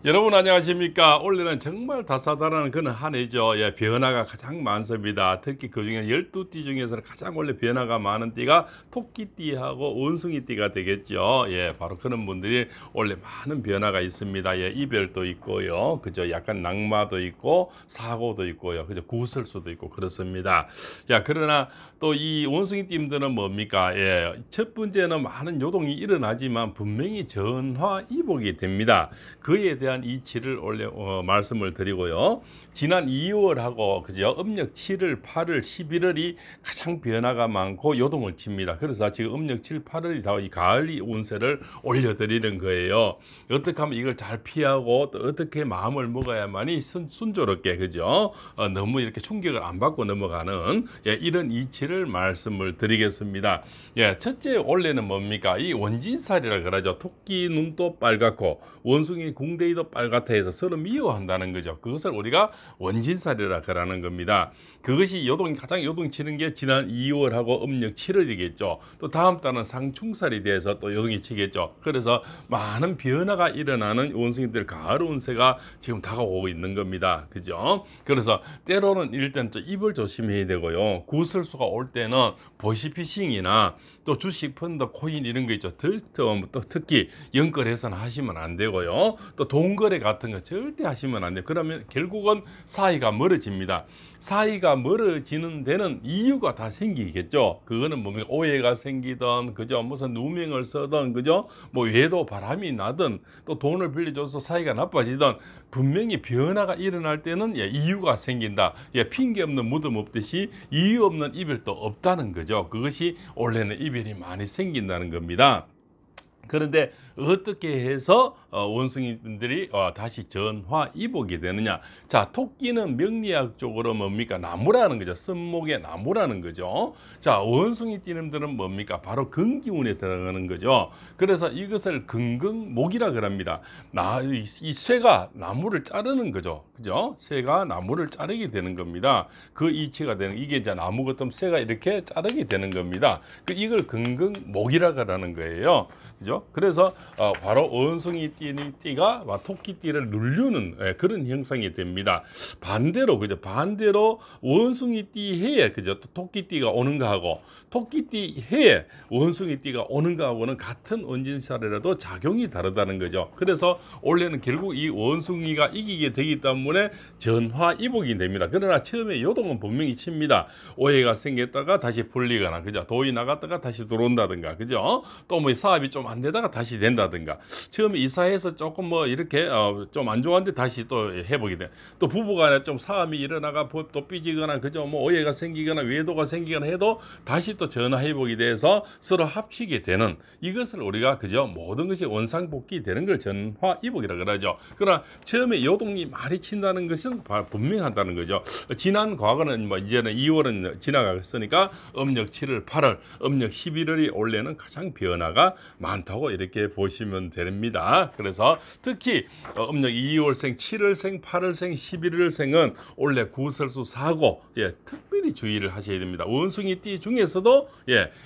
여러분 안녕하십니까? 올해는 정말 다사다난한 그런 한 해죠. 예, 변화가 가장 많습니다. 특히 그중에 12띠 중에서는 가장 원래 변화가 많은 띠가 토끼띠하고 원숭이띠가 되겠죠. 예, 바로 그런 분들이 원래 많은 변화가 있습니다. 예, 이별도 있고요. 그죠? 약간 낙마도 있고 사고도 있고요. 그죠? 구설수도 있고 그렇습니다. 야, 그러나 또 이 원숭이띠들은 뭡니까? 예, 첫 번째는 많은 요동이 일어나지만 분명히 전화이복이 됩니다. 그에 대한 이치를 원래 말씀을 드리고요. 지난 2월하고 그죠? 음력 7월, 8월, 11월이 가장 변화가 많고 요동을 칩니다. 그래서 지금 음력 7, 8월이 다 이 가을 운세를 올려드리는 거예요. 어떻게 하면 이걸 잘 피하고 또 어떻게 마음을 먹어야만이 순조롭게 그죠? 너무 이렇게 충격을 안 받고 넘어가는 예, 이런 이치를 말씀을 드리겠습니다. 예, 첫째 원래는 뭡니까? 이 원진살이라 그러죠. 토끼 눈도 빨갛고 원숭이 궁뎅이도 빨갛다 해서 서로 미워한다는 거죠. 그것을 우리가 원진살이라 그러는 겁니다. 그것이 가장 요동치는 게 지난 2월하고 음력 7월이겠죠. 또 다음 달은 상충살이 돼서 또 요동이 치겠죠. 그래서 많은 변화가 일어나는 원숭이들 가을 운세가 지금 다가오고 있는 겁니다. 그죠? 그래서 때로는 일단 입을 조심해야 되고요. 구설수가 올 때는 보시피싱이나 또 주식, 펀드, 코인 이런 거 있죠. 또 특히 연끌해서는 하시면 안 되고요. 또 돈거래 같은 거 절대 하시면 안 돼요. 그러면 결국은 사이가 멀어집니다. 사이가 멀어지는 데는 이유가 다 생기겠죠. 그거는 뭡니까? 오해가 생기든, 그죠? 무슨 누명을 쓰든, 그죠? 뭐 외도 바람이 나든, 또 돈을 빌려줘서 사이가 나빠지든, 분명히 변화가 일어날 때는 예, 이유가 생긴다. 예, 핑계 없는 무덤 없듯이 이유 없는 이별도 없다는 거죠. 그것이 원래는 이별이 많이 생긴다는 겁니다. 그런데 어떻게 해서 원숭이들이 다시 전화이복이 되느냐? 자, 토끼는 명리학적으로 뭡니까? 나무라는 거죠. 쓴목의 나무라는 거죠. 자, 원숭이띠님들은 뭡니까? 바로 금기운에 들어가는 거죠. 그래서 이것을 금금목이라 그럽니다. 이 쇠가 나무를 자르는 거죠. 그죠? 쇠가 나무를 자르게 되는 겁니다. 그 이치가 되는 이게 이제 나무 같은 쇠가 이렇게 자르게 되는 겁니다. 이걸 금금목이라 그러는 거예요. 그죠? 그래서 바로 원숭이띠가 토끼띠를 누르는 그런 형상이 됩니다. 반대로 그죠? 반대로 원숭이띠 해에 그죠? 토끼띠가 오는 거하고 토끼띠 해에 원숭이띠가 오는 거하고는 같은 원진살이라도 작용이 다르다는 거죠. 그래서 원래는 결국 이 원숭이가 이기게 되기 때문에 전화이복이 됩니다. 그러나 처음에 요동은 분명히 칩니다. 오해가 생겼다가 다시 풀리거나 그죠? 돈이 나갔다가 다시 들어온다든가 그죠? 또 뭐 사업이 좀 안 되다가 다시 된다든가 처음에 이사해서 조금 뭐 이렇게 좀 안 좋았는데 다시 또 회복이 돼. 또 부부간에 좀 싸움이 일어나가 또 삐지거나 그죠? 뭐 오해가 생기거나 외도가 생기거나 해도 다시 또 전화 회복이 돼서 서로 합치게 되는 이것을 우리가 그죠? 모든 것이 원상복귀 되는 걸 전화 이복이라 그러죠. 그러나 처음에 요동이 많이 친다는 것은 분명하다는 거죠. 지난 과거는 뭐 이제는 2월은 지나갔으니까 음력 7월, 8월, 음력 11월이 원래는 가장 변화가 많다고 이렇게 보시면 됩니다. 그래서 특히 음력 2월생, 7월생, 8월생, 11월생은 원래 구설수 사고 특별히 주의를 하셔야 됩니다. 원숭이띠 중에서도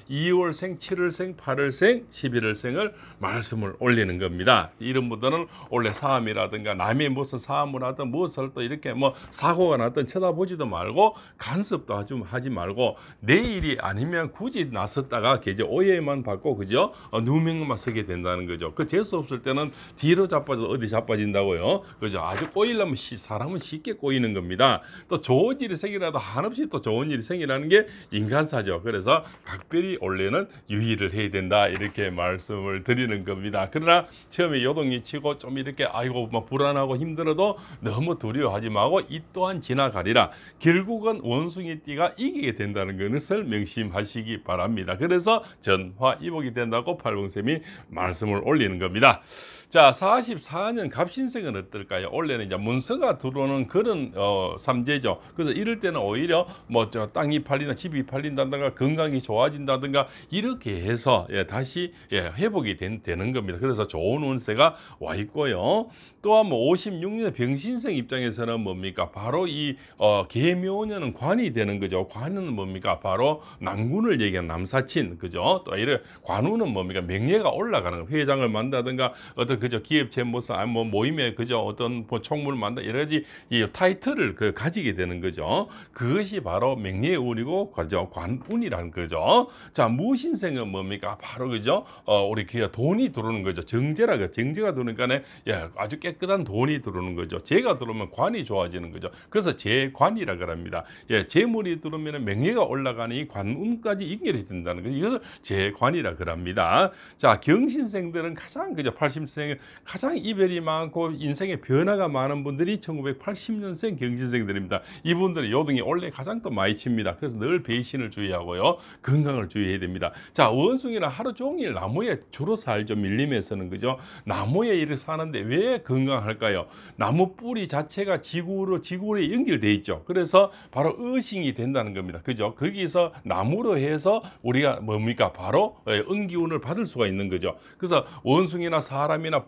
2월생, 7월생, 8월생, 11월생을 말씀을 올리는 겁니다. 이런 분들은 원래 사암이라든가 남의 무슨 사암을 하든 무엇을 또 이렇게 뭐 사고가 났든 쳐다보지도 말고 간섭도 하지 말고 내일이 아니면 굳이 나섰다가 이제 오해만 받고 그죠? 누명만 쓰게 된다는 거죠. 그 재수 없을 때는 뒤로 자빠져 어디 자빠진다고요. 그죠? 아주 꼬이려면 사람은 쉽게 꼬이는 겁니다. 또 좋은 일이 생기라도 한없이 또 좋은 일이 생기라는 게 인간사죠. 그래서 각별히 원래는 유의를 해야 된다 이렇게 말씀을 드리는 겁니다. 그러나 처음에 요동이 치고 좀 이렇게 아이고 막 불안하고 힘들어도 너무 두려워하지 말고 이 또한 지나가리라. 결국은 원숭이띠가 이기게 된다는 것을 명심하시기 바랍니다. 그래서 전화이복이 된다고 팔봉쌤이 말씀을 올리는 겁니다. 자, 44년 갑신생은 어떨까요? 원래는 이제 문서가 들어오는 그런 삼재죠. 그래서 이럴 때는 오히려 뭐 땅이 팔리나 집이 팔린다든가 건강이 좋아진다든가 이렇게 해서 다시 회복이 되는 겁니다. 그래서 좋은 운세가 와 있고요. 또한 뭐 56년 병신생 입장에서는 뭡니까? 바로 이 계묘년은 관이 되는 거죠. 관은 뭡니까? 바로 남군을 얘기하는 남사친, 그죠? 또 이래 관우는 뭡니까? 명예가 명예가 올라가는 거예요. 회장을 만다든가 어떤 그저 기업 재무사 아니 뭐 모임에 그저 어떤 뭐 총무를 만다 여러 가지 이 타이틀을 그 가지게 되는 거죠. 그것이 바로 명예의 운이고 그죠 관운이라는 거죠. 자, 무신생은 뭡니까? 바로 그죠 우리 그 돈이 들어오는 거죠. 정제라고 정제가 들어오니까는 예, 아주 깨끗한 돈이 들어오는 거죠. 재가 들어오면 관이 좋아지는 거죠. 그래서 재관이라 그럽니다. 예, 재물이 들어오면 명예가 올라가니 관운까지 연결이 된다는 거죠. 이것을 재관이라 그럽니다. 자, 경신생들은 가장 그죠 80생 가장 이별이 많고 인생의 변화가 많은 분들이 1980년생 경신생들입니다. 이분들은 요등이 원래 가장 또 많이 칩니다. 그래서 늘 배신을 주의하고요. 건강을 주의해야 됩니다. 자, 원숭이는 하루 종일 나무에 주로 살죠. 밀림에서는 그죠. 나무에 이렇게 사는데 왜 건강할까요? 나무 뿌리 자체가 지구에 연결돼 있죠. 그래서 바로 의식이 된다는 겁니다. 그죠? 거기서 나무로 해서 우리가 뭡니까? 바로 응기운을 받을 수가 있는 거죠. 그래서 원숭이나 사람이나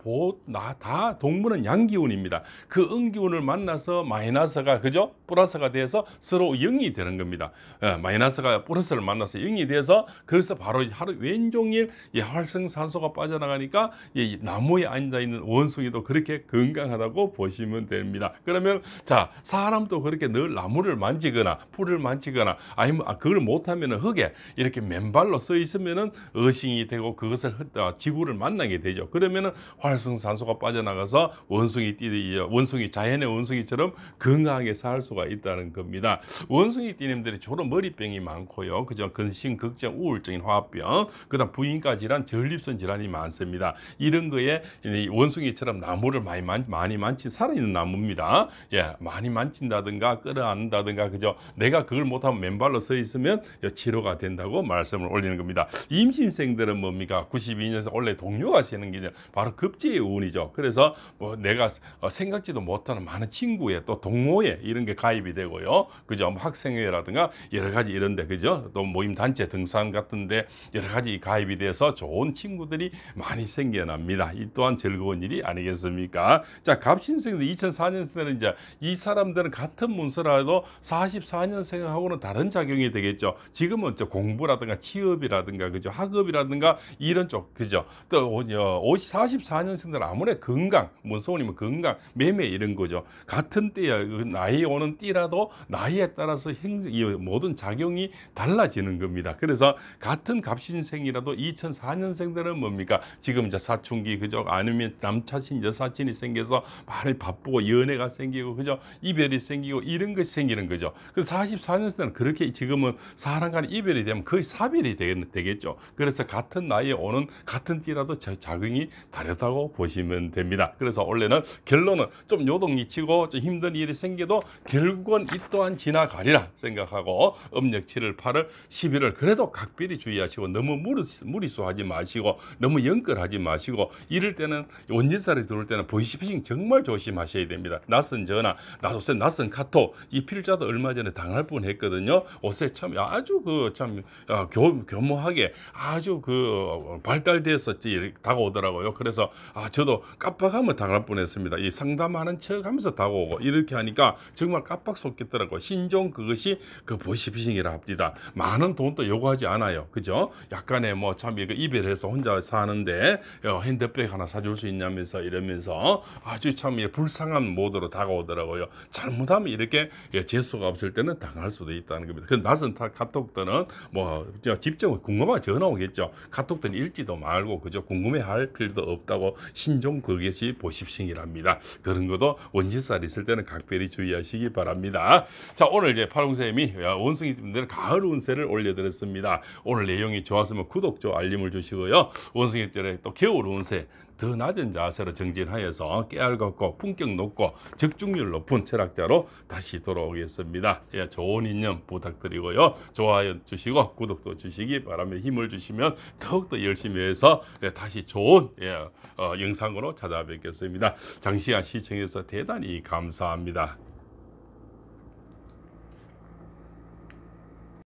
다 동물은 양기운입니다. 그 응기운을 만나서 마이너스가 그죠? 플러스가 돼서 서로 영이 되는 겁니다. 마이너스가 플러스를 만나서 영이 돼서 그래서 바로 하루 왼종일 활성산소가 빠져나가니까 이 나무에 앉아 있는 원숭이도 그렇게 건강하다고 보시면 됩니다. 그러면 자, 사람도 그렇게 늘 나무를 만지거나 풀을 만지거나 아니면 그걸 못하면 흙에 이렇게 맨발로 서 있으면은 어싱이 되고 그것을 지구를 만나게 되죠. 그러면은 활성산소가 빠져나가서 원숭이 자연의 원숭이처럼 건강하게 살 수가 있다는 겁니다. 원숭이 띠님들이 주로 머리병이 많고요. 그죠? 근심, 걱정, 우울증인 화병, 그다음 부인과 질환, 전립선 질환이 많습니다. 이런 거에 원숭이처럼 나무를 많이 만진 살아있는 나무입니다. 예, 많이 만진다든가 끌어안는다든가 그죠? 내가 그걸 못하면 맨발로 서 있으면 치료가 된다고 말씀을 올리는 겁니다. 임신생들은 뭡니까? 92년생 원래 동료가 세는 게 바로 급제의 운이죠. 그래서 뭐 내가 생각지도 못하는 많은 친구에 또 동호회 이런 게 가입이 되고요. 그죠? 뭐 학생회라든가 여러 가지 이런데 그죠? 또 모임 단체 등산 같은데 여러 가지 가입이 돼서 좋은 친구들이 많이 생겨납니다. 이 또한 즐거운 일이 아니겠습니까? 자, 갑신생들 2004년생들은 이제 이 사람들은 같은 문서라도 44년생하고는 다른 작용이 되겠죠. 지금은 공부라든가 취업이라든가 그죠? 학업이라든가 이런 쪽 그죠? 또 44년생들 아무래도 건강, 문서원이면 건강, 매매 이런 거죠. 같은 때야 나이 오는 띠라도 나이에 따라서 이 모든 작용이 달라지는 겁니다. 그래서 같은 갑신생이라도 2004년생들은 뭡니까? 지금 이제 사춘기 그죠? 아니면 남사친 여사친이 생겨서 많이 바쁘고 연애가 생기고 그죠? 이별이 생기고 이런 것이 생기는 거죠. 그 44년생은 그렇게 지금은 사람 간의 이별이 되면 거의 사별이 되겠죠. 그래서 같은 나이에 오는 같은 띠라도 작용이 다르다고 보시면 됩니다. 그래서 원래는 결론은 좀 요동이 치고 좀 힘든 일이 생겨도 결국은 이 또한 지나가리라 생각하고 음력 7월 8월 11월 그래도 각별히 주의하시고 너무 무리수하지 마시고 너무 연끌하지 마시고 이럴 때는 원진살이 들어올 때는 보이스피싱 정말 조심하셔야 됩니다. 낯선 전화, 낯선 카톡 이 필자도 얼마 전에 당할 뻔했거든요. 옷에 참 아주 교모하게 아주 발달돼서 다가오더라고요. 그래서 저도 깜빡하면 당할 뻔했습니다. 이 상담하는 척하면서 다가오고 이렇게 하니까 정말 깜빡 속겠더라고요. 신종 그것이 보이스피싱이라 합니다. 많은 돈도 요구하지 않아요. 그죠? 약간의 뭐 참 이거 이별해서 혼자 사는데 핸드백 하나 사줄 수 있냐면서 이러면서 아주 참 불쌍한 모드로 다가오더라고요. 잘못하면 이렇게 재수가 없을 때는 당할 수도 있다는 겁니다. 그 낯선 카톡들은 뭐 직접 궁금하면 전화 오겠죠. 카톡들은 읽지도 말고 그죠? 궁금해할 필요도 없다고 신종 그것이 보이스피싱이랍니다. 그런 것도 원진살 있을 때는 각별히 주의하시기 바랍니다. 자, 오늘 이제 팔공쌤이 원숭이분들 가을 운세를 올려드렸습니다. 오늘 내용이 좋았으면 구독, 좋아요, 알림을 주시고요. 원숭이들의 또 겨울 운세 더 낮은 자세로 정진하여서 깨알 같고 품격 높고 적중률 높은 철학자로 다시 돌아오겠습니다. 예, 좋은 인연 부탁드리고요. 좋아요 주시고 구독도 주시기 바랍니다. 힘을 주시면 더욱더 열심히 해서 다시 좋은 영상으로 찾아뵙겠습니다. 장시간 시청해서 대단히 감사합니다.